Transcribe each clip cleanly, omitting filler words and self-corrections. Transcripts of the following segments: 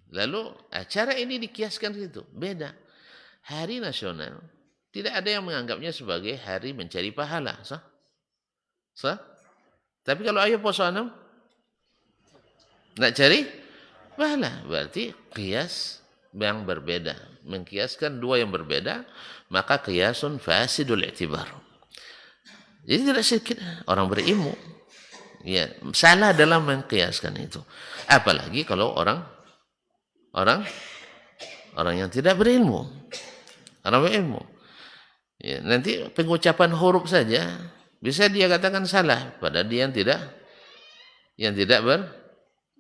Lalu acara ini dikiaskan situ, beda. Hari nasional tidak ada yang menganggapnya sebagai hari mencari pahala, sah? Sah? Tapi kalau ayo poso 6 nak cari pahala, berarti kias yang berbeda. Mengkiaskan dua yang berbeda, maka kiasun fasidul i'tibar. Jadi tidak sedikit orang berilmu ya salah dalam mengkiaskan itu. Apalagi kalau orang yang tidak berilmu. Orang berilmu. Ya, nanti pengucapan huruf saja bisa dia katakan salah pada dia yang tidak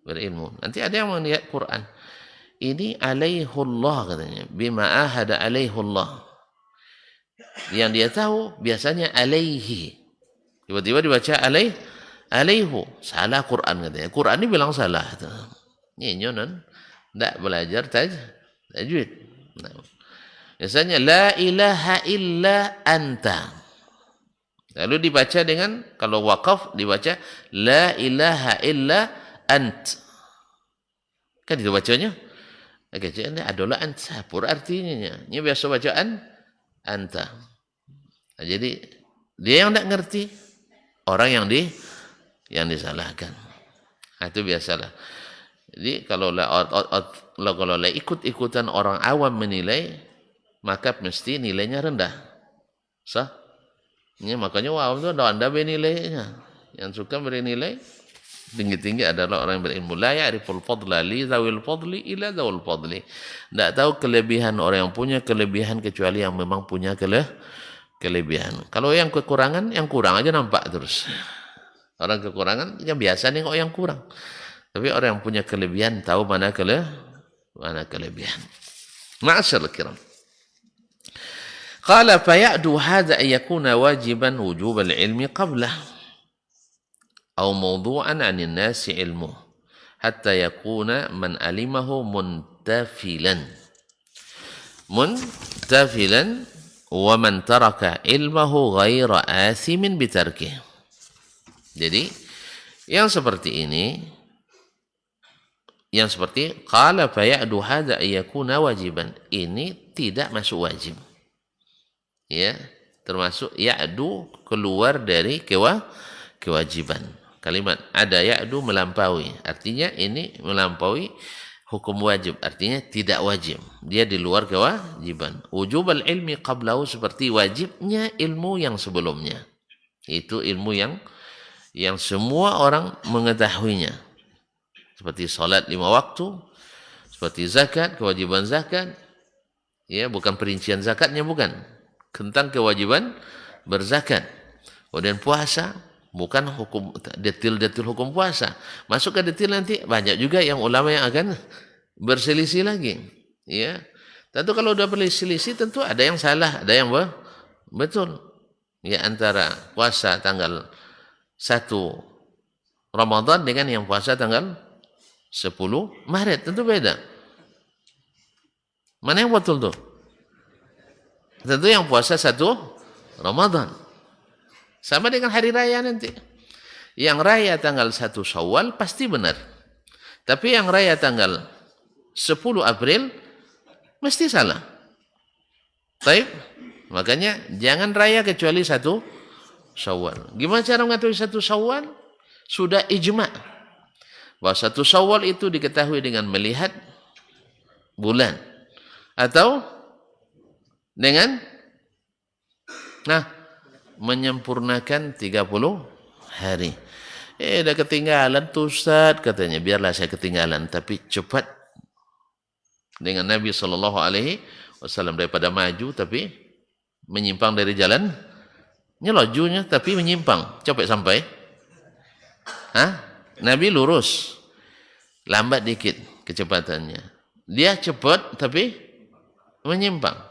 berilmu. Nanti ada yang melihat Quran. Ini alaihullah katanya. Bima ahada alaihullah. Yang dia tahu biasanya alaihi. Tiba-tiba dibaca alaihu. Salah Quran katanya. Quran ini bilang salah. Ini nyonon. Tidak belajar tajwid. Nah. Biasanya la ilaha illa anta. Lalu dibaca dengan kalau waqaf dibaca la ilaha illa ant. Kan itu bacanya. Ini adalah anta. Pur artinya. Ini biasa bacaan anta. Nah, jadi dia yang tidak ngerti, orang yang disalahkan. Nah, itu biasalah. Jadi kalau ikut-ikutan orang awam menilai, maka mesti nilainya rendah. Sah? Ini makanya wow itu Anda bernilainya. Yang suka beri nilai tinggi-tinggi adalah orang yang berilmu. La ya'riful fadla li zawil fadli ila zawil fadli. Tidak tahu kelebihan orang yang punya kelebihan kecuali yang memang punya kelebihan. Kalau yang kekurangan, yang kurang aja nampak terus. Orang kekurangan yang biasa nih kok yang kurang. Tapi orang yang punya kelebihan tahu mana kelebihan. Ma'asyarul kiram. قال فيأدو هذا أن يكون واجبا وجوب العلم قبله أو موضوعا عن الناس علمه حتى يكون من علمه منتفلا ومن ترك علمه غير آثم بتركه. Jadi yang seperti ini, yang seperti qala faya'du hadza an yakuna wajiban, ini tidak masuk wajib. Ya, termasuk ya'du keluar dari kewajiban. Kalimat ada ya'du melampaui. Artinya ini melampaui hukum wajib. Artinya tidak wajib. Dia di luar kewajiban. Wujubal ilmi qablahu seperti wajibnya ilmu yang sebelumnya. Itu ilmu yang semua orang mengetahuinya. Seperti salat 5 waktu, seperti zakat, kewajiban zakat. Ya, bukan perincian zakatnya bukan. Tentang kewajiban berzakat. Kemudian puasa, bukan hukum detail hukum puasa. Masuk ke detail nanti banyak juga yang ulama yang akan berselisih lagi. Ya. Tentu kalau sudah berselisih tentu ada yang salah, ada yang betul. Ya, antara puasa tanggal 1 Ramadan dengan yang puasa tanggal 10 Maret tentu beda. Mana yang betul tuh? Tentu yang puasa 1 Ramadan. Sama dengan hari raya nanti. Yang raya tanggal 1 Syawal pasti benar. Tapi yang raya tanggal 10 April mesti salah. Baik. Makanya jangan raya kecuali 1 Syawal. Gimana cara mengetahui 1 Syawal? Sudah ijma' bahwa 1 Syawal itu diketahui dengan melihat bulan atau dengan menyempurnakan 30 hari. Dah ketinggalan tuh Ustaz katanya. Biarlah saya ketinggalan tapi cepat dengan Nabi SAW daripada maju tapi menyimpang dari jalan. Lajunya tapi menyimpang. Cepat sampai. Nabi lurus. Lambat dikit kecepatannya. Dia cepat tapi menyimpang.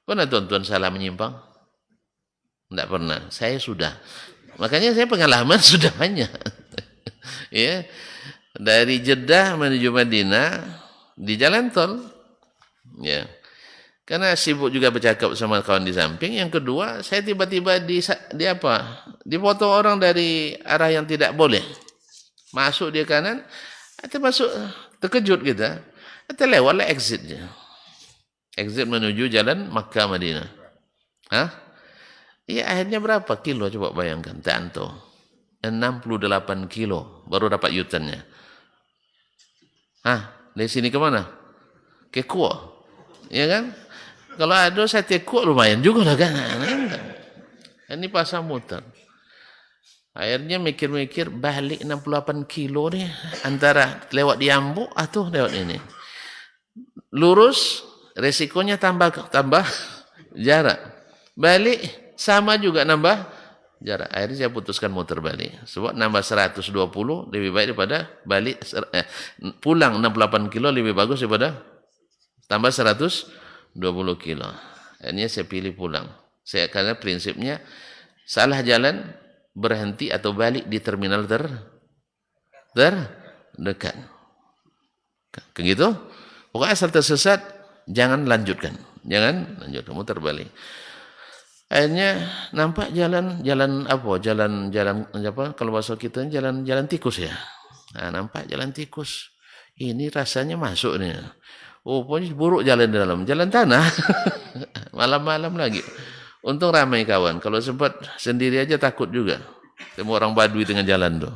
Pernah tuan-tuan salah menyimpang? Tidak pernah. Saya sudah. Makanya saya pengalaman sudah banyak. Ya. Dari Jeddah menuju Madinah di jalan tol. Ya. Karena sibuk juga bercakap sama kawan di samping. Yang kedua, saya tiba-tiba dipoto orang dari arah yang tidak boleh. Masuk di kanan, terkejut kita. Atau lewatlah exitnya. Exit menuju jalan Makkah Madinah. Hah? Ya akhirnya berapa kilo coba bayangkan, Tanto. 68 kilo baru dapat U-turn-nya. Hah? Dari sini ke mana? Ke Kuo. Ya kan? Kalau ada sate Kuo lumayan juga lah kan. Ini pasang muter. Akhirnya mikir-mikir balik 68 kilo nih antara lewat di Ambo atau lewat ini. Lurus resikonya tambah jarak. Balik sama juga nambah jarak. Akhirnya saya putuskan muter balik. Sebab nambah 120 lebih baik daripada balik pulang 68 kilo lebih bagus daripada tambah 120 kilo. Akhirnya saya pilih pulang. Karena prinsipnya salah jalan berhenti atau balik di terminal terdekat. Kayak gitu. Pokoknya asal tersesat jangan lanjutkan. Jangan lanjutkan, muter balik. Akhirnya nampak jalan apa kalau bahasa kita jalan tikus ya. Nah, nampak jalan tikus. Ini rasanya masuk nih. Oh, pokoknya buruk jalan di dalam, jalan tanah. Malam-malam lagi. Untung ramai kawan. Kalau sempat sendiri aja takut juga. Semua orang Badui dengan jalan tuh.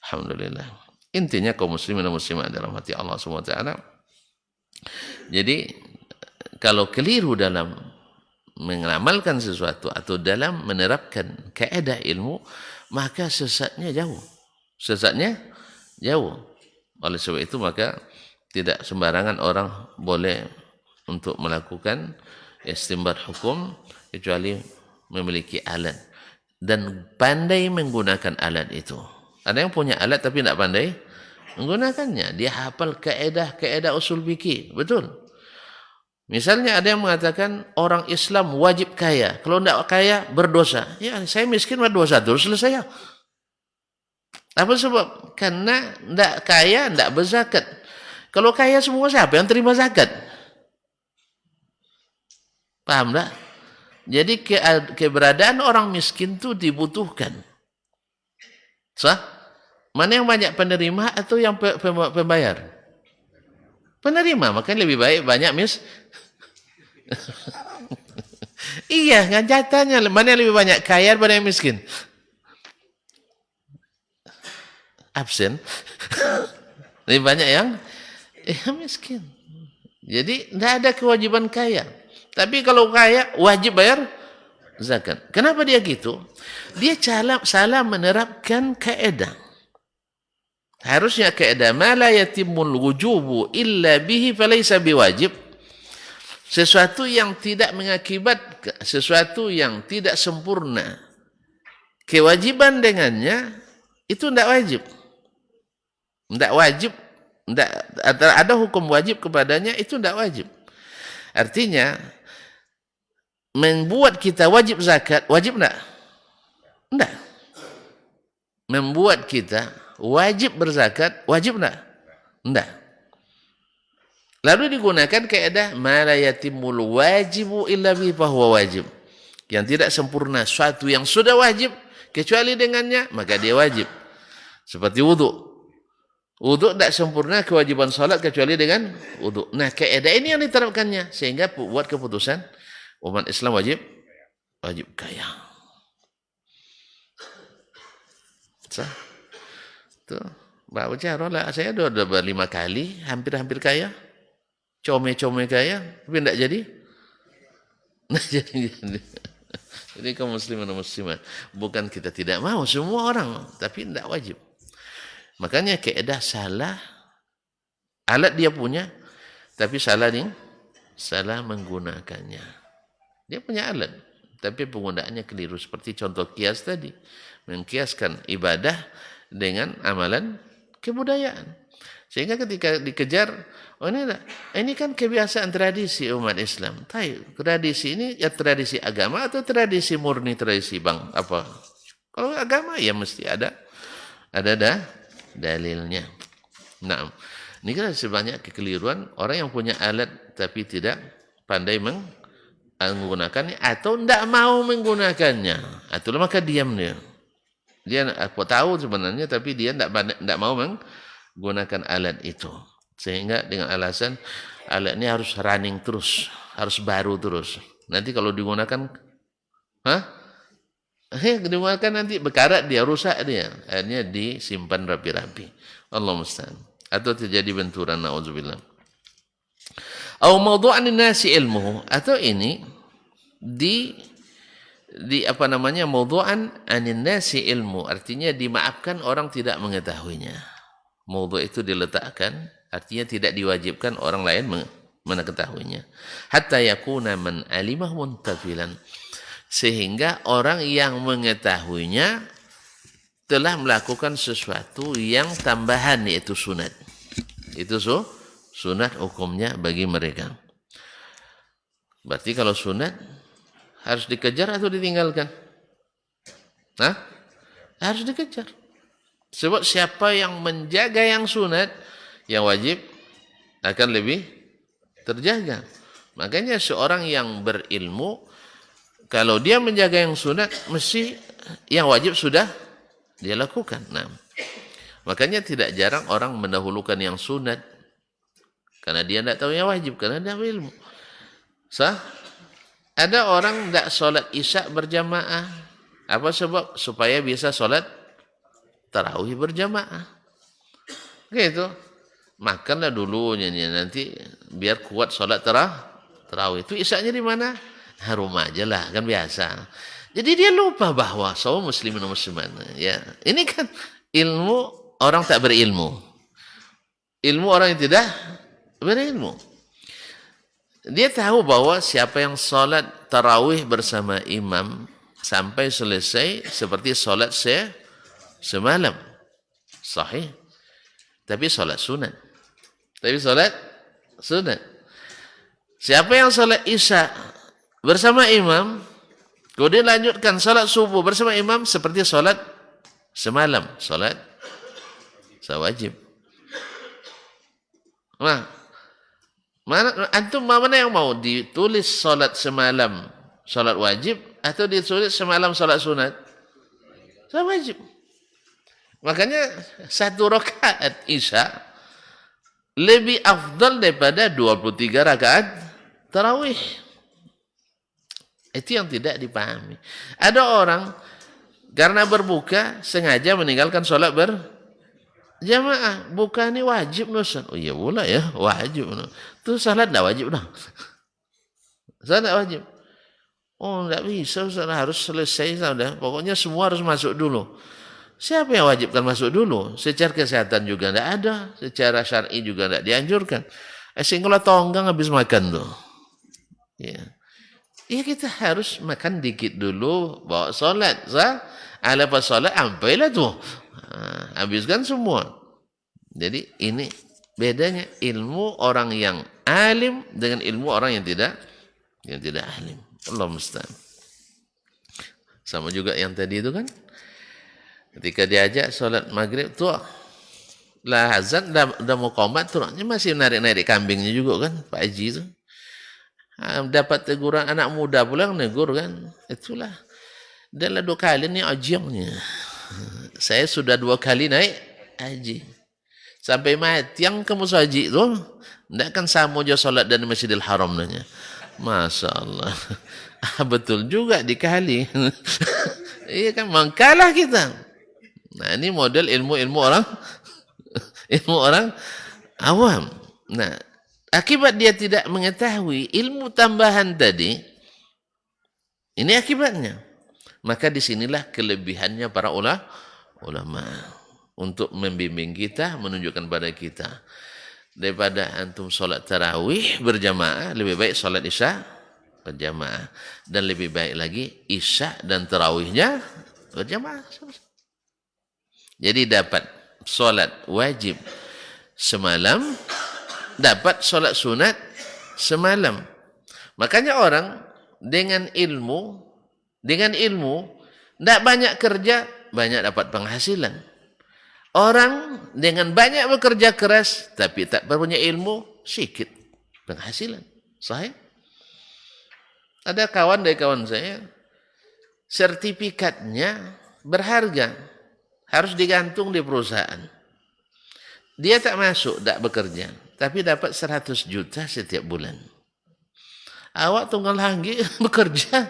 Alhamdulillah. Intinya kaum muslimin dan muslimat dalam hati Allah SWT. Jadi kalau keliru dalam mengamalkan sesuatu atau dalam menerapkan kaedah ilmu, maka sesatnya jauh. Sesatnya jauh. Oleh sebab itu maka tidak sembarangan orang boleh untuk melakukan istinbat hukum kecuali memiliki alat dan pandai menggunakan alat itu. Ada yang punya alat tapi tidak pandai menggunakannya. Dia hafal kaedah usul fikih, betul. Misalnya ada yang mengatakan orang Islam wajib kaya. Kalau tidak kaya berdosa. Ya, saya miskin berdosa terus selesai ya. Apa sebab? Karena tidak kaya tidak berzakat. Kalau kaya semua siapa yang terima zakat? Paham tak? Jadi keberadaan orang miskin itu dibutuhkan. Sah? Mana yang banyak penerima atau yang pembayar? Penerima, makanya lebih baik banyak iya, nyatanya mana yang lebih banyak kaya daripada yang miskin? Absen. Lebih banyak yang miskin. Jadi tidak ada kewajiban kaya. Tapi kalau kaya wajib bayar zakat. Kenapa dia gitu? Dia salah menerapkan kaedah. Harusnya kaedah ma la yatimul wujubu illa bihi falaysa biwajib. Sesuatu yang tidak mengakibatkan, sesuatu yang tidak sempurna kewajiban dengannya itu tidak wajib. Tidak wajib, tidak ada hukum wajib kepadanya, itu tidak wajib. Artinya membuat kita wajib zakat, wajib enggak? Enggak. Membuat kita wajib berzakat, wajib enggak? Enggak. Lalu digunakan kaedah ma la yatimul wajibu illa bihi fahuwa wajib. Yang tidak sempurna suatu yang sudah wajib kecuali dengannya, maka dia wajib. Seperti wudu. Wudu tidak sempurna kewajiban salat kecuali dengan wudu. Nah, kaedah ini yang diterapkannya sehingga buat keputusan umat Islam wajib kaya. Sah. Tuh, Mbak Ucara lah, saya sudah 5 kali hampir kaya. Come-come kaya, tapi tidak jadi. Nah, jadi kaum muslimin dan muslimat, bukan kita tidak mau, semua orang, tapi tidak wajib. Makanya kaedah salah, alat dia punya, tapi salah menggunakannya. Dia punya alat, tapi penggunaannya keliru. Seperti contoh kias tadi, mengkiaskan ibadah dengan amalan kebudayaan. Sehingga ketika dikejar, oh ini kan kebiasaan tradisi umat Islam. Tradisi ini ya tradisi agama atau tradisi murni tradisi apa? Kalau agama ya mesti ada dalilnya. Nah, ini kan sebanyak kekeliruan orang yang punya alat tapi tidak pandai menggunakannya atau tidak mau menggunakannya. Atau maka diam dia. Dia tahu sebenarnya tapi dia tidak mau menggunakan alat itu. Sehingga dengan alasan alat ini harus running terus, harus baru terus. Nanti kalau digunakan, digunakan nanti bekarat dia, rusak dia. Akhirnya disimpan rapi-rapi. Allah musta'an. Atau terjadi benturan, na'udzubillah. Au mawdu'an nasi ilmuhu, atau ini di apa namanya, mawdu'an anin nasi ilmu, artinya dimaafkan orang tidak mengetahuinya. Mawdu' itu diletakkan, artinya tidak diwajibkan orang lain mengetahuinya. Hatta yakuna man alimah muntafilan, sehingga orang yang mengetahuinya telah melakukan sesuatu yang tambahan, yaitu sunat. Itu sunat hukumnya bagi mereka. Berarti kalau sunat harus dikejar atau ditinggalkan? Harus dikejar. Sebab siapa yang menjaga yang sunat, yang wajib akan lebih terjaga. Makanya seorang yang berilmu, kalau dia menjaga yang sunat, mesti yang wajib sudah dia lakukan. Nah, makanya tidak jarang orang mendahulukan yang sunat karena dia tidak tahu yang wajib, karena dia berilmu. Ada orang tidak sholat isya berjamaah. Apa sebab? Supaya bisa sholat tarawih berjamaah. Gitu. Makanlah dulu nanti biar kuat sholat tarawih. Itu isyanya di mana? Rumah aja lah, kan biasa. Jadi dia lupa bahwa semua muslimin dan muslimat. Ya, ini kan ilmu orang tak berilmu. Ilmu orang yang tidak berilmu. Dia tahu bahwa siapa yang sholat tarawih bersama imam sampai selesai seperti sholat semalam. Sahih. Tapi sholat sunat. Siapa yang sholat isya bersama imam, kemudian lanjutkan sholat subuh bersama imam seperti sholat semalam. Sholat wajib. Nah, mana yang mau ditulis sholat semalam sholat wajib atau ditulis semalam sholat sunat? Sholat wajib. Makanya 1 rakaat isya lebih afdal daripada 23 rakaat tarawih. Itu yang tidak dipahami. Ada orang karena berbuka sengaja meninggalkan sholat berjamaah. Buka ini wajib, Ustaz. Oh iya pula ya, wajib. Itu salat tidak wajib dah. Salat tidak wajib. Oh tidak bisa, Ustaz, harus selesai sudah. Pokoknya semua harus masuk dulu. Siapa yang wajibkan masuk dulu? Secara kesehatan juga tidak ada, secara syar'i juga tidak dianjurkan. Sehingga tonggang habis makan tuh. Ya. Ya kita harus makan dikit dulu, bawa solat. Ala pas solat, sampailah tuh. Habiskan semua. Jadi ini bedanya ilmu orang yang alim dengan ilmu orang yang tidak alim. Allah musta'an. Sama juga yang tadi itu kan. Ketika diajak sholat maghrib tuh lah azan dah mau komat tuh, masih narik kambingnya juga kan Pak Haji itu. Dapat teguran anak muda pula yang negur kan. Itulah. Dan 2 kali ni ajangnya. Saya sudah 2 kali naik haji. Sampai mati yang kamu haji itu tidak kan sama aja sholat dan Masjidil Haram nanya. Masya Allah. Betul juga dikali. Iya kan, mengkalah kita. Nah ini model ilmu orang awam. Nah akibat dia tidak mengetahui ilmu tambahan tadi, ini akibatnya. Maka disinilah kelebihannya para ulama untuk membimbing kita, menunjukkan pada kita. Daripada antum sholat tarawih berjamaah, lebih baik sholat isya berjamaah. Dan lebih baik lagi isya dan tarawihnya berjamaah. Jadi dapat sholat wajib semalam, dapat sholat sunat semalam. Makanya orang dengan ilmu tidak banyak kerja, banyak dapat penghasilan. Orang dengan banyak bekerja keras tapi tak punya ilmu, sedikit penghasilan. Sahih? Ada kawan dari kawan saya, sertifikatnya berharga, harus digantung di perusahaan. Dia tak masuk, tak bekerja. tapi dapat 100 juta setiap bulan. Awak tunggal langgi bekerja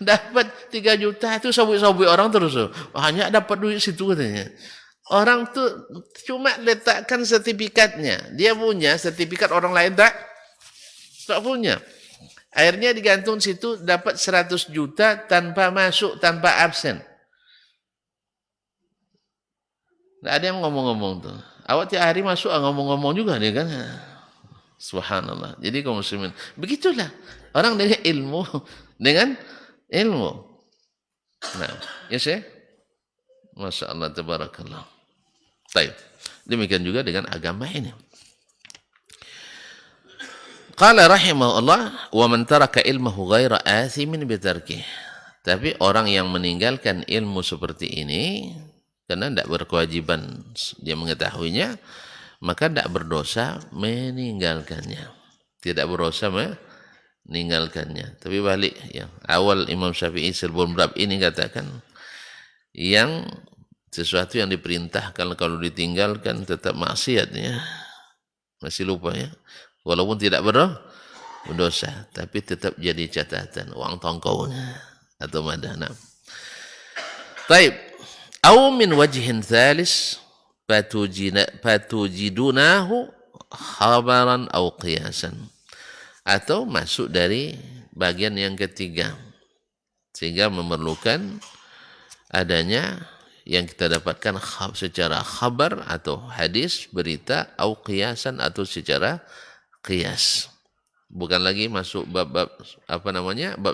dapat 3 juta itu sobek-sobek orang terus. Hanya dapat duit situ katanya. Orang tuh cuma letakkan sertifikatnya. Dia punya sertifikat, orang lain tak punya. Akhirnya digantung situ dapat 100 juta tanpa masuk, tanpa absen. Nggak ada yang ngomong-ngomong tuh. Awak tiap hari masuk ngomong-ngomong juga nih kan. Subhanallah. Jadi kaum muslimin, begitulah orang dengan ilmu, dengan ilmu. Nah, ya sih. Masya Allah, tabarakallah. Baik. Demikian juga dengan agama ini. Qala rahimahullah, wa man taraka ilmahu ghaira athimin bitarkih. Tapi orang yang meninggalkan ilmu seperti ini karena tidak berkewajiban dia mengetahuinya, maka tidak berdosa meninggalkannya. Tidak berdosa meninggalkannya. Tapi balik ya. Awal Imam Syafi'i sebelum bab ini katakan, yang sesuatu yang diperintahkan kalau ditinggalkan tetap maksiatnya. Masih lupa ya. Walaupun tidak berdosa, tapi tetap jadi catatan uang tongkaunya atau madana. Taib. Au min wajhin thalis fatujidunahu khabaran au qiyasan. Atau masuk dari bagian yang ketiga. Sehingga memerlukan adanya yang kita dapatkan secara khabar atau hadis, berita, au qiyasan atau secara qiyas. Bukan lagi masuk bab bab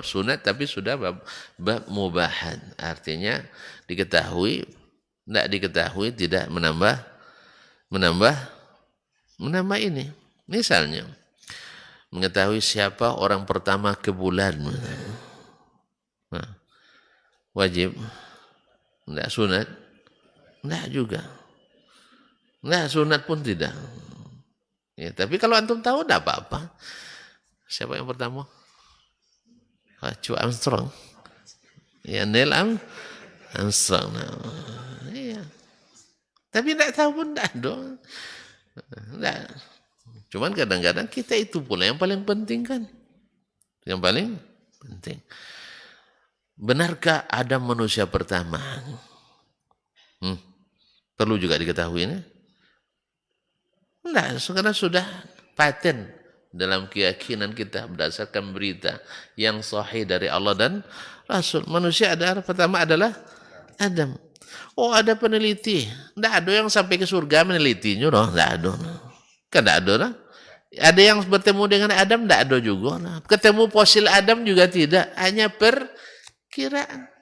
sunat, tapi sudah bab mubahan. Artinya diketahui, tidak diketahui tidak menambah ini. Misalnya mengetahui siapa orang pertama ke bulan. Nah, wajib? Tidak sunat? Tidak juga. Tidak sunat pun tidak. Ya, tapi kalau antum tahu tidak apa-apa. Siapa yang pertama? Chu Armstrong. Ya, Neil Armstrong. Nah, iya. Tapi tidak tahu pun tidak dong. Tidak. Cuman kadang-kadang kita itu pula yang paling penting kan. Yang paling penting. Benarkah Adam manusia pertama? Perlu juga diketahui ini. Tidak, karena sudah paten dalam keyakinan kita berdasarkan berita yang sahih dari Allah dan Rasul. Manusia pertama adalah Adam. Oh, ada peneliti. Tidak ada yang sampai ke surga menelitinya. Tidak ada. Kan tidak ada. Ada yang bertemu dengan Adam, tidak ada juga. Ketemu fosil Adam juga tidak. Hanya perkiraan.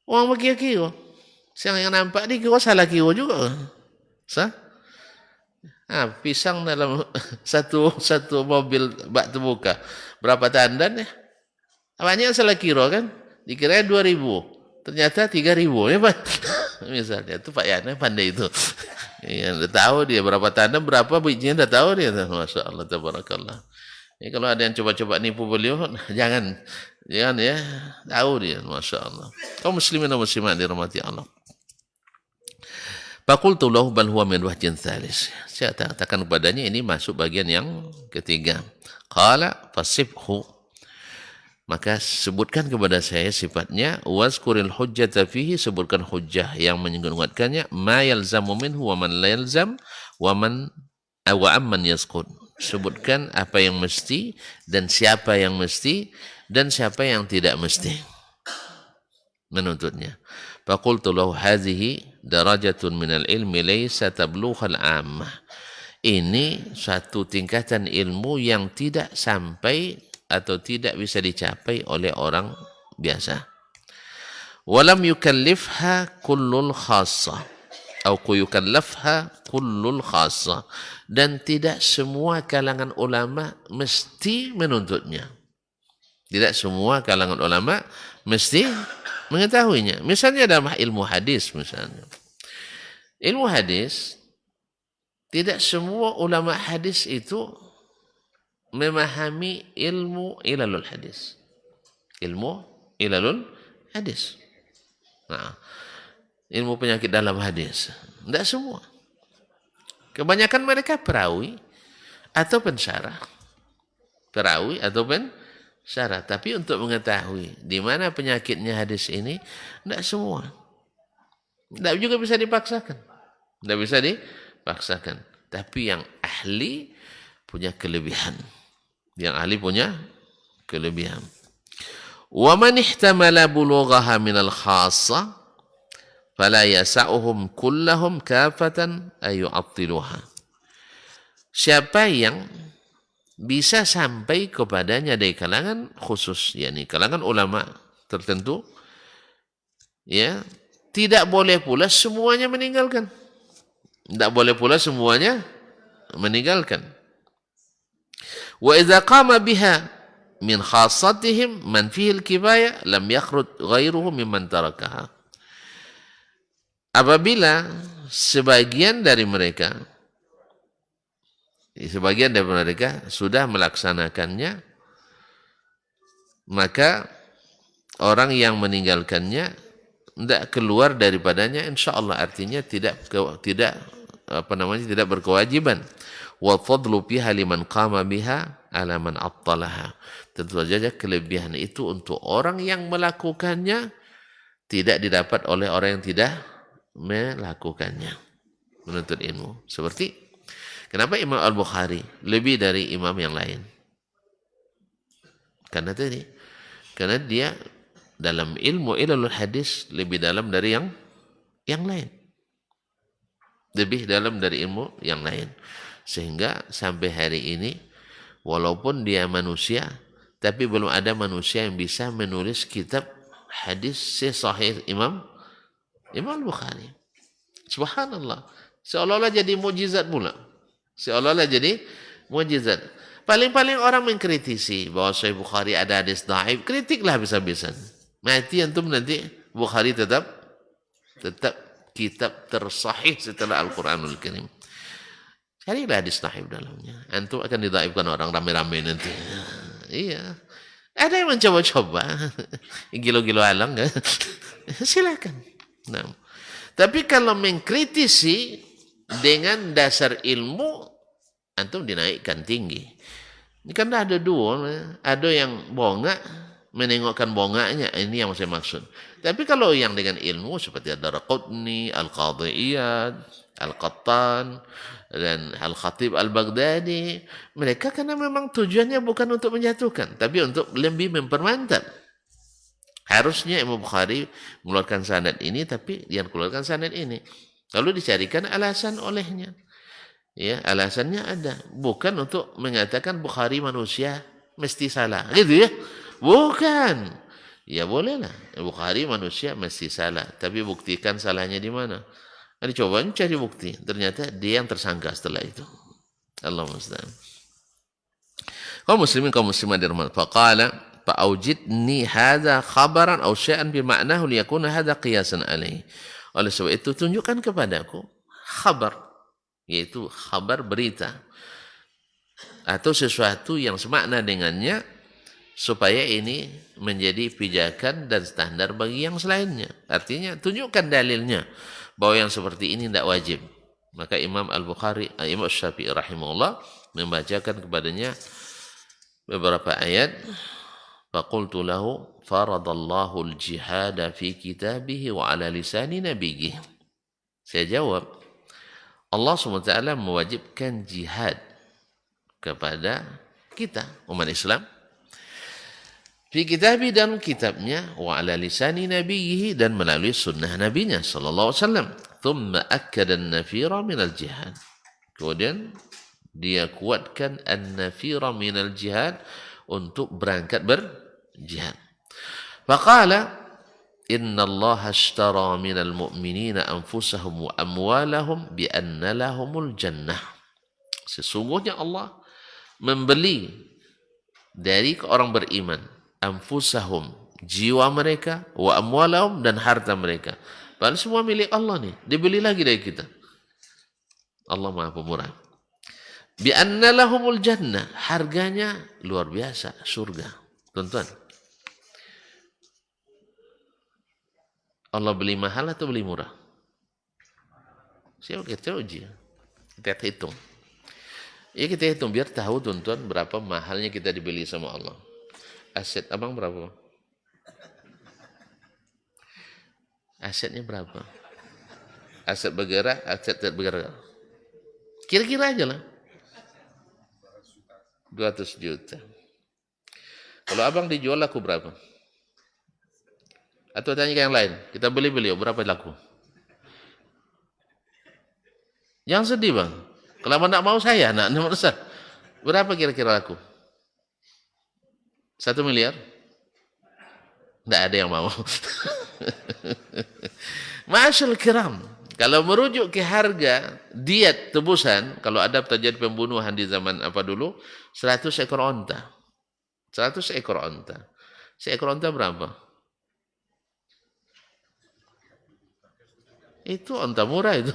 Orang berkira-kira. Siang yang nampak di kira salah kira juga. Pisang dalam satu mobil bak terbuka. Berapa tandan ya? Banyak salah kira kan? Dikira 2.000. Ternyata 3.000 ya Pak. Misalnya itu Pak Yana pandai itu. Ya, udah tahu dia berapa tandan, berapa bijinya udah tahu dia. Masya Allah, tabarakallah. Ini kalau ada yang coba-coba nipu beliau, jangan ya, tahu dia. Masya Allah. Kaum muslimin dan muslimat dirahmati Allah. Faqultu lahu bal huwa min wajhin tsalis. Saya katakan kepadanya ini masuk bagian yang ketiga. Qala fasibhu. Maka sebutkan kepada saya sifatnya, wazkuril hujjata fihi, sebutkan hujjah yang menguatkannya, ma yalzamu minhu wa man la yalzam wa amman yazkur. Sebutkan apa yang mesti dan siapa yang mesti dan siapa yang tidak mesti menuntutnya. Faqultu lahu hadhihi darajatun minal ilmi laysa tablughal ammah. Ini satu tingkatan ilmu yang tidak sampai atau tidak bisa dicapai oleh orang biasa. Walam yukallifha kullul khassa atau yukallafha kullul khassa, dan tidak semua kalangan ulama mesti menuntutnya. Tidak semua kalangan ulama mesti mengetahuinya. Misalnya dalam ilmu hadis misalnya. Ilmu hadis, tidak semua ulama hadis itu memahami ilmu ilalul hadis. Ilmu ilalul hadis. Nah, ilmu penyakit dalam hadis. Tidak semua. Kebanyakan mereka perawi atau pensyarah. Perawi atau pensyarah. Tapi untuk mengetahui di mana penyakitnya hadis ini, tidak semua. Tidak juga bisa dipaksakan. Tidak bisa dipaksakan. Tapi yang ahli punya kelebihan. Yang ahli punya kelebihan. Wa man ihtamala bulughaha minal khassa fala yasa'uhum kullahum kafatan ayu'attiluha. Siapa yang bisa sampai kepadanya dari kalangan khusus, yakni kalangan ulama tertentu, ya, tidak boleh pula semuanya meninggalkan. Tidak boleh pula semuanya meninggalkan. Wa idza qama biha min khassatihim man fihi al-kifayah lam yakhruj ghairuhu mimman tarakaha. Apabila sebagian dari mereka sudah melaksanakannya, maka orang yang meninggalkannya tidak keluar daripadanya insyaallah, artinya tidak berkewajiban. Wa fadlu fiha liman qama biha ala man attalaha. Tentu saja kelebihan itu untuk orang yang melakukannya tidak didapat oleh orang yang tidak melakukannya, menuntut ilmu. Seperti kenapa Imam Al-Bukhari lebih dari imam yang lain? Karena dia dalam ilmu ilmu hadis lebih dalam dari yang lain. Lebih dalam dari ilmu yang lain. Sehingga sampai hari ini walaupun dia manusia, tapi belum ada manusia yang bisa menulis kitab hadis sahih Imam Al-Bukhari. Subhanallah. Seolah-olah jadi mukjizat pula. Seolah-olah jadi mukjizat. Paling-paling orang mengkritisi bahwa Sahih Bukhari ada hadis dhaif, kritiklah bisa-bisa. Mati antum nanti Bukhari tetap kitab tersahih setelah Al-Quranul Karim. Carilah hadis dhaif dalamnya. Antum akan didhaifkan orang rame-rame nanti. Iya. Ada yang mencoba-coba. Gilo-gilo alang kan? Silakan. Nah. Tapi kalau mengkritisi dengan dasar ilmu, antum dinaikkan tinggi. Ini kan ada dua, ada yang bongak, menengokkan bongaknya, ini yang saya maksud. Tapi kalau yang dengan ilmu seperti Ad-Darqutni, Al-Qadhi Iyad, Al-Qattan, dan Al-Khatib Al-Baghdadi, mereka karena memang tujuannya bukan untuk menjatuhkan, tapi untuk lebih mempermantap. Harusnya Imam Bukhari mengeluarkan sanad ini, tapi dia keluarkan sanad ini. Lalu dicarikan alasan olehnya. Ya, alasannya ada. Bukan untuk mengatakan Bukhari manusia mesti salah. Gitu ya? Bukan. Ya bolehlah. Bukhari manusia mesti salah. Tapi buktikan salahnya di mana. Nah, coba cari bukti. Ternyata dia yang tersangka setelah itu. Allahumma musta'an. Kaum muslimin, kaum muslimat dirahmati. Faqala fa'aujidni hadza khabaran aw syai'an bi ma'nahu liyakuna hadza qiyasan alaihi. Oleh sebab itu tunjukkan kepadaku khabar, yaitu khabar berita atau sesuatu yang semakna dengannya supaya ini menjadi pijakan dan standar bagi yang selainnya. Artinya tunjukkan dalilnya bahwa yang seperti ini tidak wajib. Maka Imam Al-Bukhari, Imam Syafi'i rahimahullah membacakan kepadanya beberapa ayat. Faqultu lahu faradallahu al-jihada fi kitabihi wa ala lisani nabiyih. Saya jawab, Allah SWT mewajibkan jihad kepada kita, umat Islam, fi kitabi dan kitabnya, wa ala lisani nabiyih dan melalui sunnah nabinya sallallahu alaihi wasallam. Thumma akkada an-nafira min al-jihad. Kemudian dia kuatkan an-nafira min al-jihad untuk berangkat berjihad. Faqala inna Allah ashtara minal mu'minina anfusahum wa amwalahum bi anna lahumul jannah. Sesungguhnya Allah membeli dari orang beriman anfusahum, jiwa mereka, wa amwalahum, dan harta mereka. Padahal semua milik Allah nih, dibeli lagi dari kita. Allah Maha Pemurah. Bi anna lahumul jannah, harganya luar biasa, surga. Tuan-tuan, Allah beli mahal atau beli murah? Siapa kita uji? Kita hitung. Ya kita hitung biar tahu tuntun berapa mahalnya kita dibeli sama Allah. Aset abang berapa? Asetnya berapa? Aset bergerak, aset tidak bergerak. Kira-kira aja lah. 200 juta. Kalau abang dijual laku berapa? Atau tanya ke yang lain. Kita beli beliau berapa laku? Jangan sedih bang. Kalau abang tak mau saya, nak merusak. Berapa kira-kira laku? 1 miliar? Tidak ada yang mau. Masyaallah kiram. Kalau merujuk ke harga diet tebusan, kalau ada terjadi pembunuhan di zaman apa dulu, 100 ekor onta. 100 ekor onta. Seekor onta berapa? Itu onta murah itu.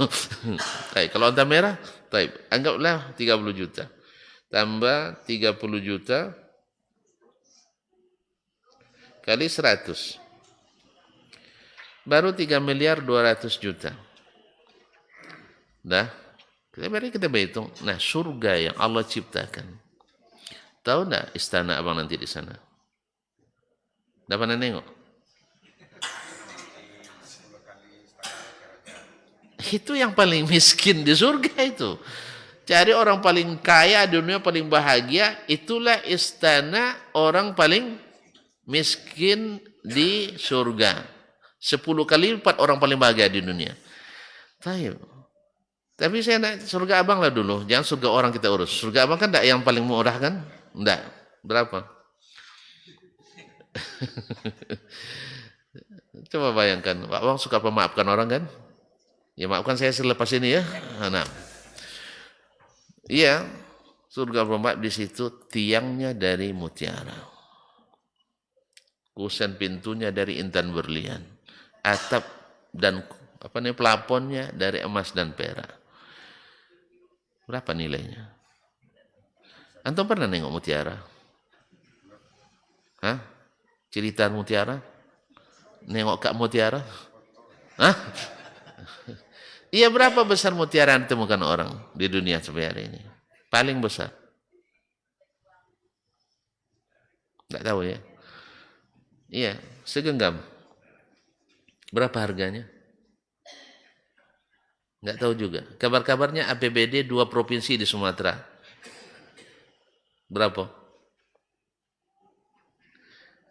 Baik, kalau onta merah, baik, anggaplah 30 juta. Tambah 30 juta kali 100. Baru 3 miliar 200 juta. Dah, kita berhitung. Nah, surga yang Allah ciptakan. Tahu enggak istana abang nanti di sana? Dah pernah nengok? Itu yang paling miskin di surga itu. Cari orang paling kaya di dunia, paling bahagia, itulah istana orang paling miskin di surga. 10 kali lipat orang paling bahagia di dunia. Tapi saya nak surga abang lah dulu. Jangan surga orang kita urus. Surga abang kan tak yang paling murah kan? Enggak. Berapa? Coba bayangkan. Abang suka memaafkan orang kan? Ya maafkan saya selepas ini ya. Nah. Iya. Surga pemaaf di situ tiangnya dari mutiara. Kusen pintunya dari intan berlian. Atap dan pelafonnya dari emas dan perak. Berapa nilainya? Antum pernah nengok mutiara? Hah? Cerita mutiara? Nengok kak mutiara? Hah? Iya, berapa besar mutiara yang ditemukan orang di dunia sampai hari ini? Paling besar? Enggak tahu ya? Iya, segenggam. Berapa harganya? Enggak tahu juga. Kabar-kabarnya APBD 2 provinsi di Sumatera. Berapa?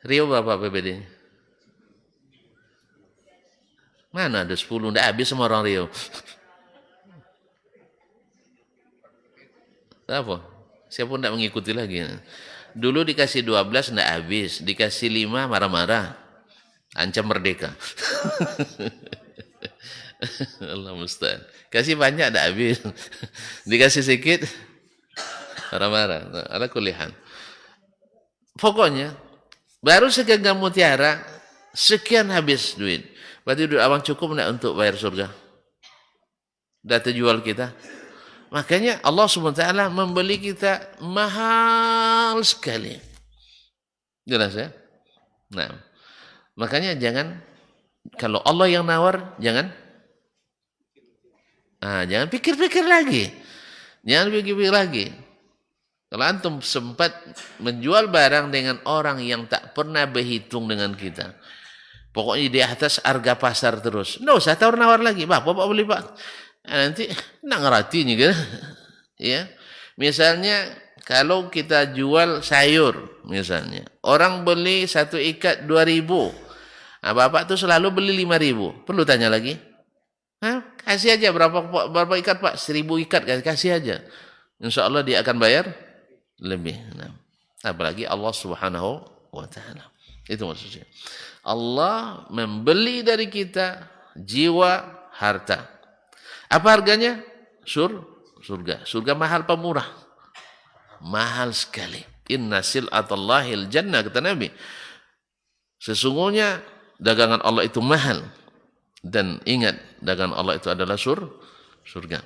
Riau berapa APBD-nya? Mana ada 10, enggak habis semua orang Riau. Apa? Siapa pun enggak mengikuti lagi. Dulu dikasih 12 enggak habis, dikasih 5 marah-marah. Ancam merdeka. Allah musta'an. Kasih banyak enggak habis. Dikasih sedikit marah-marah. Nah, ala kulihan. Pokoknya baru segenggam mutiara sekian habis duit. Berarti duit abang cukup enggak untuk bayar surga? Dah terjual kita. Makanya Allah SWT membeli kita mahal sekali. Jelas ya? Nah, makanya jangan, kalau Allah yang nawar, jangan pikir-pikir lagi. Jangan pikir-pikir lagi. Kalau antum sempat menjual barang dengan orang yang tak pernah berhitung dengan kita, pokoknya di atas harga pasar terus, nggak usah tawar-nawar lagi. Bapak beli pak, nanti nak ngeratinya gitu. Ya, misalnya kalau kita jual sayur, misalnya orang beli 1 ikat 2.000, nah, bapak tuh selalu beli 5.000. Perlu tanya lagi? Hah? Kasih aja berapa ikat pak? 1.000 ikat kasih aja. Insya Allah dia akan bayar lebih. Nah, apalagi Allah Subhanahu wa Ta'ala. Itu maksudnya. Allah membeli dari kita jiwa, harta. Apa harganya? Surga. Surga mahal pemurah. Mahal sekali. Inna sil'atallahil jannah, kata Nabi. Sesungguhnya dagangan Allah itu mahal. Dan ingat, dagangan Allah itu adalah surga.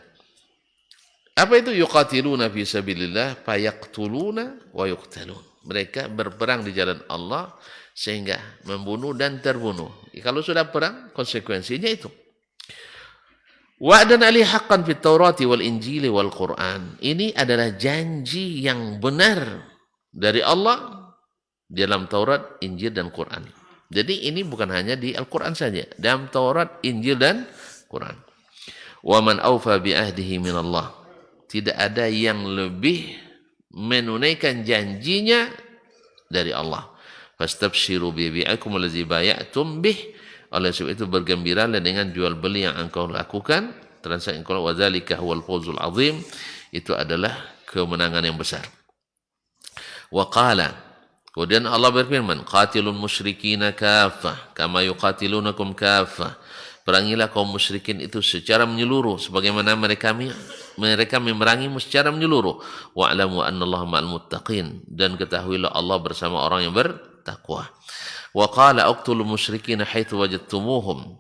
Apa itu? Yuqatiluna fi sabilillah fayaqtuluna wa yuqtalun. Mereka berperang di jalan Allah sehingga membunuh dan terbunuh. Kalau sudah perang, konsekuensinya itu. Wa'dan ali haqqan fit Taurati wal Injili wal Quran. Ini adalah janji yang benar dari Allah dalam Taurat, Injil dan Quran. Jadi ini bukan hanya di Al-Quran saja, dalam Taurat, Injil dan Quran. Wa man awfa bi ahdihi min Allah. Tidak ada yang lebih menunaikan janjinya dari Allah. Fastabshiru bi bi'akum allazi bay'atum bih. Oleh sebab itu bergembiralah dengan jual beli yang engkau lakukan, transaksi engkau, wa dzalika huwal fawzul azim. Itu adalah kemenangan yang besar. Wa qala, kemudian Allah berfirman, qatilul musyrikina kaffah kama yuqatilunakum kaffah. Perangilah kaum musyrikin itu secara menyeluruh sebagaimana mereka memerangimu secara menyeluruh. Wa'lamu annallaha ma'al muttaqin, dan ketahuilah Allah bersama orang yang bertakwa. Wa qala uqtulul musyrikin haitsu wajadtumuhum,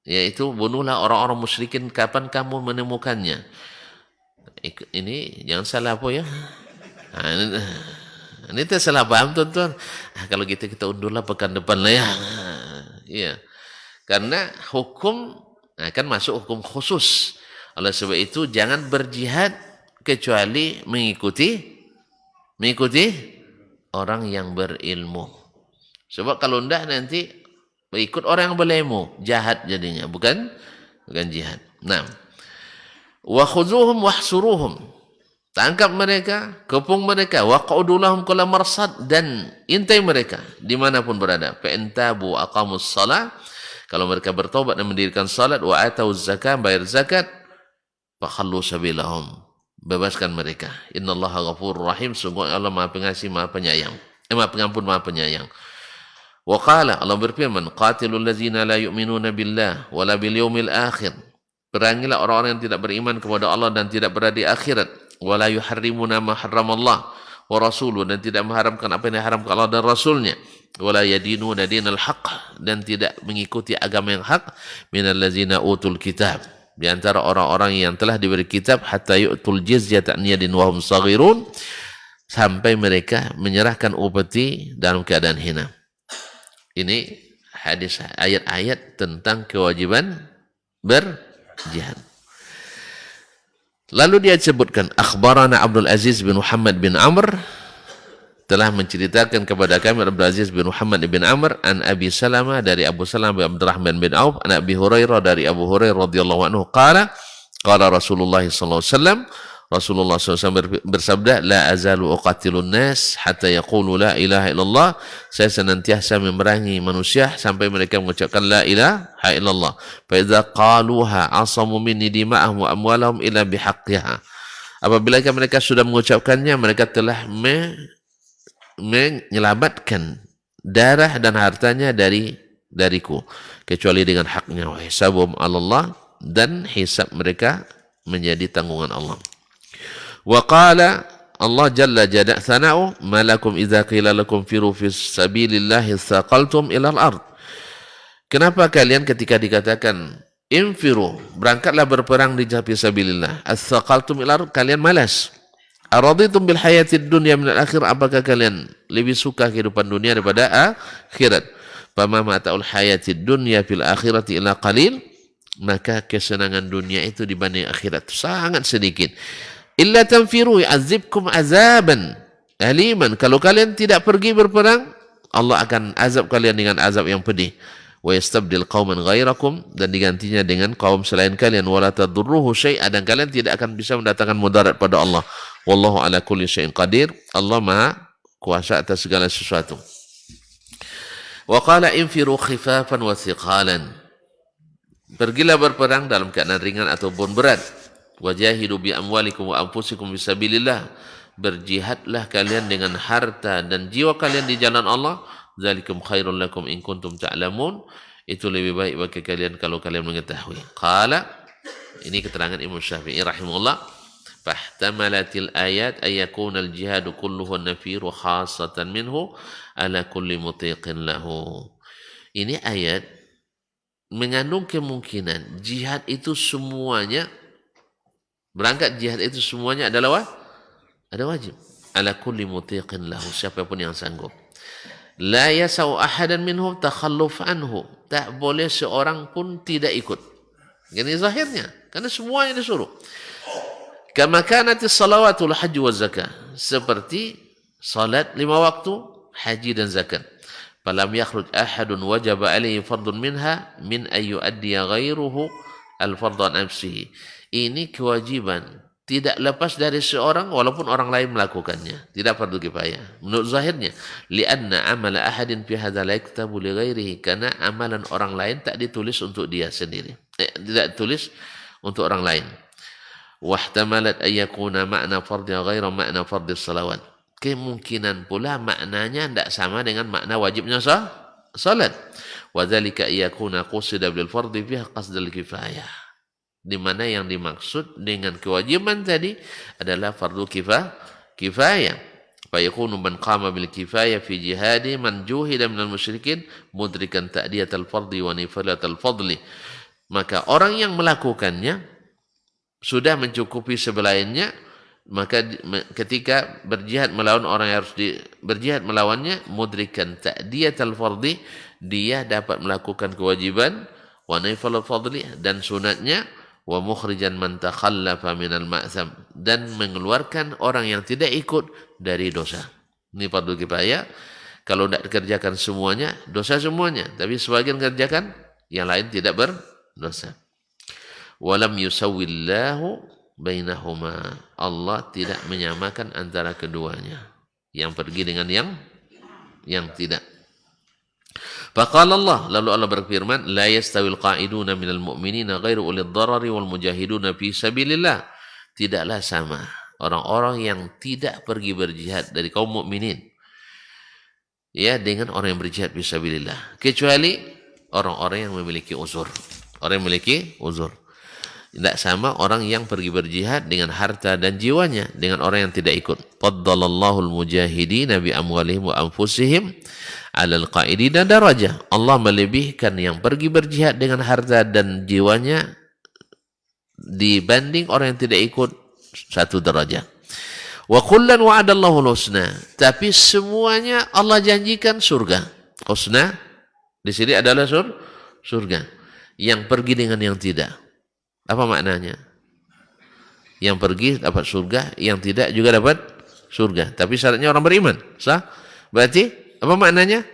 yaitu bunuhlah orang-orang musyrikin kapan kamu menemukannya. Ini jangan salah apa ya. Ini tak salah paham tuan-tuan. Kalau gitu kita undurlah pekan depan lah ya. Iya. Karena hukum kan masuk hukum khusus. Oleh sebab itu jangan berjihad kecuali mengikuti orang yang berilmu. Sebab kalau enggak nanti ikut orang yang berilmu, jahat jadinya, bukan jihad. Nah, wa khuzuhum wahsuruhum. Tangkap mereka, kepung mereka, waq'udu lahum kulla marsad, dan intai mereka dimanapun berada. Fa intabu aqamus shalah, kalau mereka bertobat dan mendirikan salat, wa atauz zakat, bayar zakat, fa khallu sabilahum, bebaskan mereka. Innallaha ghafurur rahim, sungguh Allah Maha Pengasih, Maha Penyayang. Maha Pengampun, Maha Penyayang. Wa qala, Allah berfirman, qatilul ladzina la yu'minuna billah wala bil yaumil akhir. Perangilah orang-orang yang tidak beriman kepada Allah dan tidak berada di akhirat. Wala yuharrimuna ma harramallah wa rasuluhu, dan tidak mengharamkan apa yang diharamkan Allah dan Rasulnya. Wala yadinuna dinal haqq, dan tidak mengikuti agama yang hak. Minal ladzina utul kitab, di antara orang-orang yang telah diberi kitab, hatta yu'tul jizyata an yadin wa hum saghirun, sampai mereka menyerahkan upeti dalam keadaan hina. Ini hadis, ayat-ayat tentang kewajiban berjihad. Lalu dia sebutkan, akhbarana Abdul Aziz bin Muhammad bin Amr, telah menceritakan kepada kami Abdul Aziz bin Muhammad bin Amr, an Abi Salamah, dari Abu Salamah bin Abdurrahman bin Auf, an Abi Hurairah, dari Abu Hurairah radhiyallahu anhu, qala Rasulullah sallallahu alaihi wasallam, Rasulullah SAW bersabda, la azalu uqatilun nas hatta yaqulu la ilaha illallah. Saya senantiasa memerangi manusia sampai mereka mengucapkan la ilaha illallah. Fa idza qaluha asamu minni dima'ahum wa amwalahum illa bihaqqiha. Apabila mereka sudah mengucapkannya, mereka telah menyelamatkan darah dan hartanya dariku, kecuali dengan haknya. Wa hisabum 'alallah, dan hisab mereka menjadi tanggungan Allah. Wa qala, Allah jalla jalla thana'u, malakum idza qila lakum firu fi sabilillahi thaqaltum ila al-ard. Kenapa kalian ketika dikatakan infiru, berangkatlah berperang di jalan fisabilillah, ats-thaqaltum ila al-ard, kalian malas. Araditum bil hayatid dunya min al-akhir, apakah kalian lebih suka kehidupan dunia daripada akhirat? Fama mata'ul hayatid dunya fil akhirati illa qalil, maka kesenangan dunia itu dibanding akhirat sangat sedikit. Illa tanfiru yu'adzibkum azaban aliman, kalau kalian tidak pergi berperang, Allah akan azab kalian dengan azab yang pedih. Wa yastabdil qauman ghairakum, dan digantinya dengan kaum selain kalian. Wala tadurruhu syai'a, dan kalian tidak akan bisa mendatangkan mudarat pada Allah. Wallahu ala kulli syai'in qadir, Allah Maha kuasa atas segala sesuatu. Wa qala infiru khifafan wa thiqalan, pergilah berperang dalam keadaan ringan ataupun berat. Wajahidu bi amwalikum wa anfusikum fisabilillah, berjihadlah kalian dengan harta dan jiwa kalian di jalan Allah. Zalikum khairul lakum in kuntum ta'lamun, itu lebih baik bagi kalian kalau kalian mengetahui. Qala, ini keterangan Imam Syafi'i rahimahullah, fahtamalatil ayat ayakuna al-jihadu kulluhu nafiru khassatan minhu ala kulli mutiqin lahu. Ini ayat mengandung kemungkinan jihad itu semuanya, berangkat jihad itu semuanya adalah wajib. Ala kulli mutiqin lahu, siapapun yang sanggup. La yasau ahadan minhum takhalluf anhu, tak boleh seorang pun tidak ikut. Ini zahirnya, karena semuanya disuruh. Kama kanatis salawatul haji wa zakah, seperti salat 5 waktu, haji dan zakat. Falam yakhruj ahadun wajaba alaihi fardun minha min ayu addiya ghairuhu al-fardhu an nafsihi. Ini kewajiban tidak lepas dari seorang walaupun orang lain melakukannya, tidak fardu kifayah. Menurut zahirnya, li'anna amala ahadin fi hadza la yaktabu li ghairihi, karena amalan orang lain tak ditulis untuk dia sendiri. Tidak ditulis untuk orang lain. Wahtamalat ayyakuna ma'na fardhi ghaira ma'na fardhi salawat. Kemungkinan pula maknanya tidak sama dengan makna wajibnya salat. Wa dzalika yakuna qusida bil fardhi fiha qasdal kifayah. Di mana yang dimaksud dengan kewajiban tadi adalah fardu kifayah. Fa yakunu man qama bil kifayah fi jihadi man juhida minal musyrikin mudrikan ta'diyatal fardhi wa nifalatal fadli. Maka orang yang melakukannya sudah mencukupi sebelainnya, maka ketika berjihad melawan orang yang harus berjihad melawannya, mudrikan ta'diyatal fardhi, dia dapat melakukan kewajiban, wa nifalatal fadli, dan sunatnya, wa mukhrijan man takhallafa minal ma'tham, dan mengeluarkan orang yang tidak ikut dari dosa. Ini fardu kifayah. Kalau tidak dikerjakan semuanya, dosa semuanya, tapi sebagian kerjakan, yang lain tidak berdosa. Walam yusawwillahu bainahuma, Allah tidak menyamakan antara keduanya, yang pergi dengan yang tidak. Faqala Allah, lalu Allah berfirman, la yastawil qa'iduna minal mu'minina ghairu ulil dharari wal mujahiduna fi sabilillah. Tidaklah sama orang-orang yang tidak pergi berjihad dari kaum mukminin, ya, dengan orang yang berjihad fi sabilillah, kecuali orang-orang yang memiliki uzur. Orang yang memiliki uzur. Tidak sama orang yang pergi berjihad dengan harta dan jiwanya dengan orang yang tidak ikut. Faddalallahu al-mujahidina bi amwalihim wa anfusihim 'alal qa'idina darajah. Allah melebihkan yang pergi berjihad dengan harta dan jiwanya dibanding orang yang tidak ikut 1 derajat. Wa kullan wa'adallahu al-husna. Tapi semuanya Allah janjikan surga. Husna di sini adalah surga. Yang pergi dengan yang tidak. Apa maknanya? Yang pergi dapat surga, yang tidak juga dapat surga. Tapi syaratnya orang beriman. Sah? Berarti apa maknanya?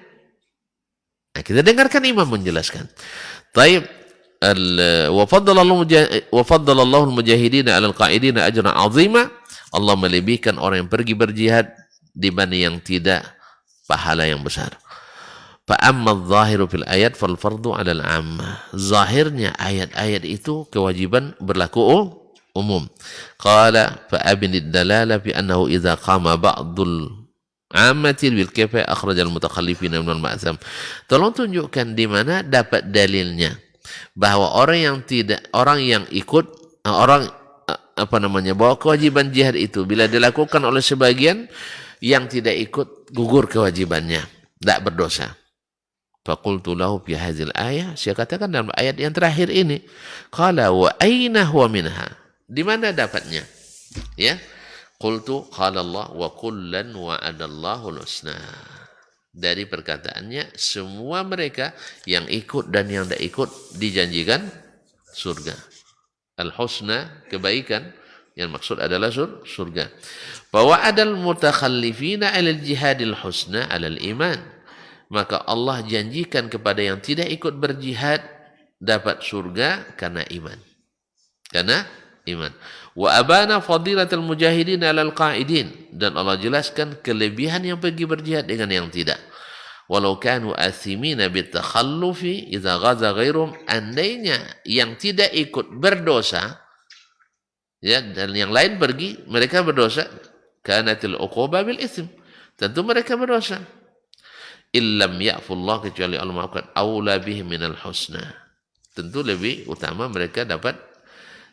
Nah, kita dengarkan imam menjelaskan. Taib, wa faddalallahu al-mujahidina 'alal qa'idina ajran 'azima. Allah melebihkan orang yang pergi berjihad dibanding yang tidak, pahala yang besar. Fa'amma adh-dhahiru fil ayat fal fardu 'alal 'ammah. Zahirnya ayat-ayat itu kewajiban berlaku umum. Qala fa'abinid dalala fi annahu idza qama ba'dul 'ammati bil kifayah akhrajal mutakhallifina minal ma'tham. Tolong tunjukkan di mana dapat dalilnya bahwa orang yang ikut bahwa kewajiban jihad itu bila dilakukan oleh sebagian, yang tidak ikut gugur kewajibannya, tidak berdosa. Faqultu lahu fi hadzal ayah, saya katakan dalam ayat yang terakhir ini, qala wa aina huwa minha, di mana dapatnya? Ya, qultu qala Allah wa kullan wa'adallahu al-husna. Dari perkataannya, semua mereka yang ikut dan yang tidak ikut dijanjikan surga. Al-husna, kebaikan, yang maksud adalah surga. Wa wa'adal mutakhallifina 'alal jihadil husna 'alal iman. Maka Allah janjikan kepada yang tidak ikut berjihad dapat surga karena iman. Karena iman. Wa abana fadilatul mujahidin 'alal qa'idin, dan Allah jelaskan kelebihan yang pergi berjihad dengan yang tidak. Walau kanu athimina bitakhallufi idza ghaza ghairum, andainya yang tidak ikut berdosa, ya, dan yang lain pergi, mereka berdosa, kanatil uquba bil itsm, tentu mereka berdosa. Illam ya'fullah, kecuali Allah maafkan, aula bihim minal husna, tentu lebih utama mereka dapat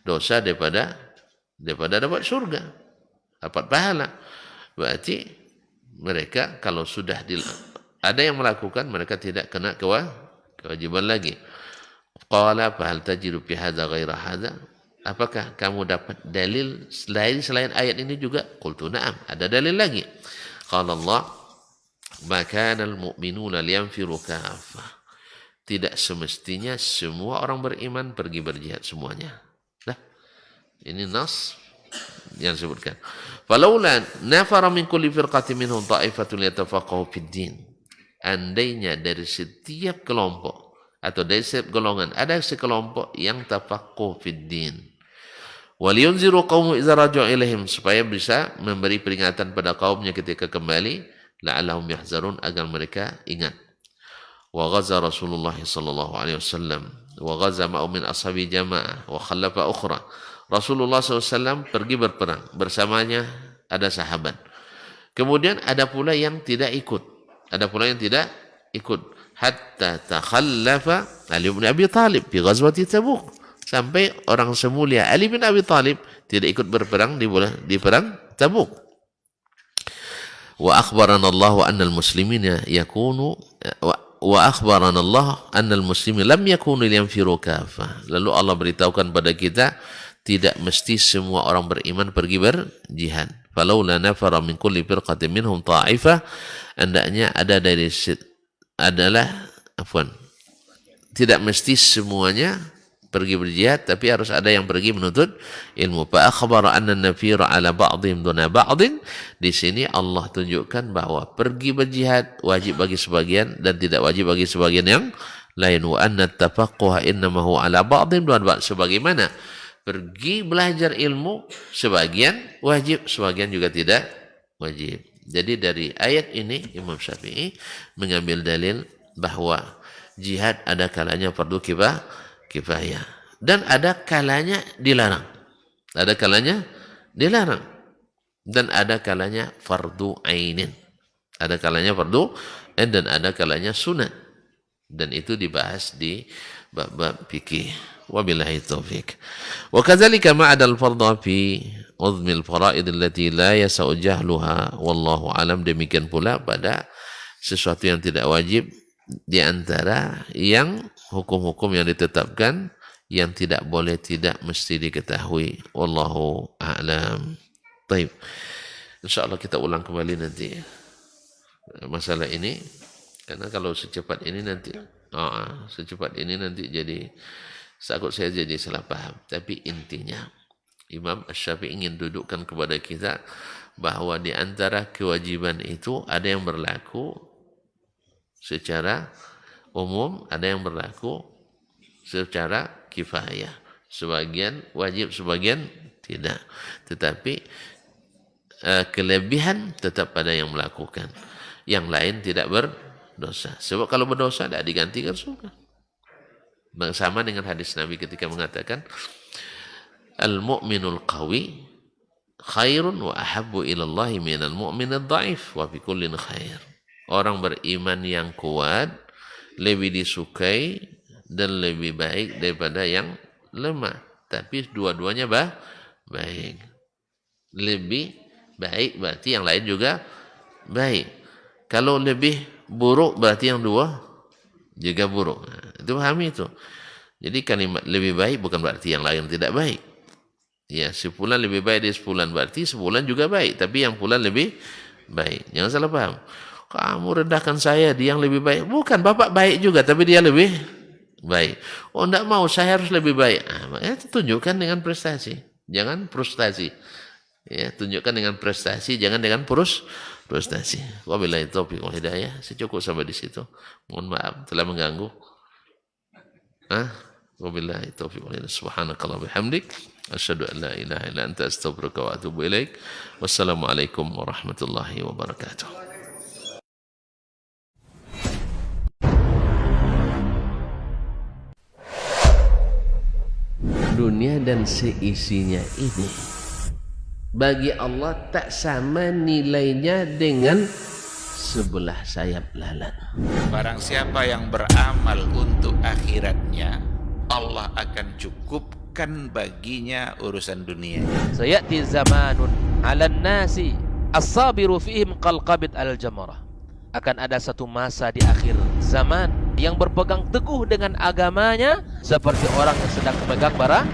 dosa daripada dapat surga, dapat pahala. Berarti mereka kalau sudah ada yang melakukan, mereka tidak kena kewajiban lagi. Qala fa hal tajidu fi hadza ghaira hadza, apakah kamu dapat dalil selain ayat ini juga? Qultu na'am, ada dalil lagi. Qala Allah, ma kana al-mu'minuna liyanfiru kaffah, tidak semestinya semua orang beriman pergi berjihad semuanya. Nah, ini nas yang disebutkan. Falaula nafara min kulli firqatin minhum ta'ifatun yatafaqahu fid din. Andainya dari setiap kelompok atau dari setiap golongan ada sekelompok yang tafaqahu fid din. Waliyunziru qaumu idza raja'u ilaihim, supaya bisa memberi peringatan pada kaumnya ketika kembali, la'allahum yahzarun, agar mereka ingat. Wa ghaza Rasulullah sallallahu alaihi wasallam wa ghaza ma'u min ashabi jama'ah wa khallafa ukhra. Rasulullah SAW pergi berperang, bersamanya ada sahabat. Kemudian ada pula yang tidak ikut. Hatta takhallafa Ali bin Abi Thalib fi ghazwati Tabuk. Sampai orang semulia Ali bin Abi Thalib tidak ikut berperang di perang Tabuk. Wa akhbarana Allah anna al-muslimina yakunu wa akhbarana Allah anna al-muslimin lam yakunu liyanfiru kafah. Lalu Allah beritahukan pada kita tidak mesti semua orang beriman pergi berjihad. Falaula nafara min kulli firqatin minhum ta'ifah, hendaknya tidak mesti semuanya pergi berjihad, tapi harus ada yang pergi menuntut ilmu. Fa akhbara anna an-nafira ala ba'dihim duna ba'din. Di sini Allah tunjukkan bahwa pergi berjihad wajib bagi sebagian dan tidak wajib bagi sebagian yang lain. Wa anna at-tafaqquha innama huwa ala ba'dihim duna ba'd. Sebagaimana pergi belajar ilmu sebagian wajib, sebagian juga tidak wajib. Jadi dari ayat ini Imam Syafi'i mengambil dalil bahwa jihad ada kalanya fardu kifayah dan ada kalanya dilarang. Dan ada kalanya fardu ainin. Ada kalanya fardu ain dan ada kalanya sunat. Dan itu dibahas di bab-bab fikih. Wabillahi taufiq. Wa kadzalika ma'ada al-fardha fi uzmil faraid allati la yasa'u jahluha wallahu alam. Demikian pula pada sesuatu yang tidak wajib di antara yang hukum-hukum yang ditetapkan yang tidak boleh, tidak mesti diketahui. Wallahu a'lam. Baik. Insyaallah kita ulang kembali nanti masalah ini, karena kalau secepat ini nanti jadi takut saya jadi salah paham. Tapi intinya Imam Asy-Syafi'i ingin dudukkan kepada kita bahwa di antara kewajiban itu ada yang berlaku secara umum, ada yang berlaku secara kifayah. Sebagian wajib, sebagian tidak. Tetapi kelebihan tetap pada yang melakukan. Yang lain tidak berdosa. Sebab kalau berdosa tidak digantikan sudah. Sama dengan hadis Nabi ketika mengatakan al-mu'minul qawi khairun wa ahabbu ilallahi minal mu'minid dha'if wa fi kullin khair. Orang beriman yang kuat lebih disukai dan lebih baik daripada yang lemah. Tapi dua-duanya baik. Lebih baik berarti yang lain juga baik. Kalau lebih buruk berarti yang dua juga buruk. Nah, itu pahami itu. Jadi kalimat lebih baik bukan berarti yang lain tidak baik. Ya, sepulan lebih baik dari sepulan berarti sepulan juga baik, tapi yang pulan lebih baik. Jangan salah paham. Kamu rendahkan saya, dia yang lebih baik. Bukan, Bapak baik juga tapi dia lebih baik. Oh, enggak mau, saya harus lebih baik. Makanya tunjukkan dengan prestasi, jangan frustasi. Ya, tunjukkan dengan prestasi, jangan dengan prestasi. Wabillahi taufiq wal hidayah. Cukup sampai di situ. Mohon maaf telah mengganggu. Wabillahi taufiq wal hidayah. Subhanakallah bihamdik, asyhadu an la ilaha illa anta astaghfiruka wa atubu ilaik. Wassalamualaikum warahmatullahi wabarakatuh. Dunia dan seisinya ini bagi Allah tak sama nilainya dengan sebelah sayap lalat. Barang siapa yang beramal untuk akhiratnya, Allah akan cukupkan baginya urusan dunia. Sayati zamanun 'alan nasi as-sabiru fihim qalqabit al-jamarah. Akan ada satu masa di akhir zaman yang berpegang teguh dengan agamanya seperti orang yang sedang memegang bara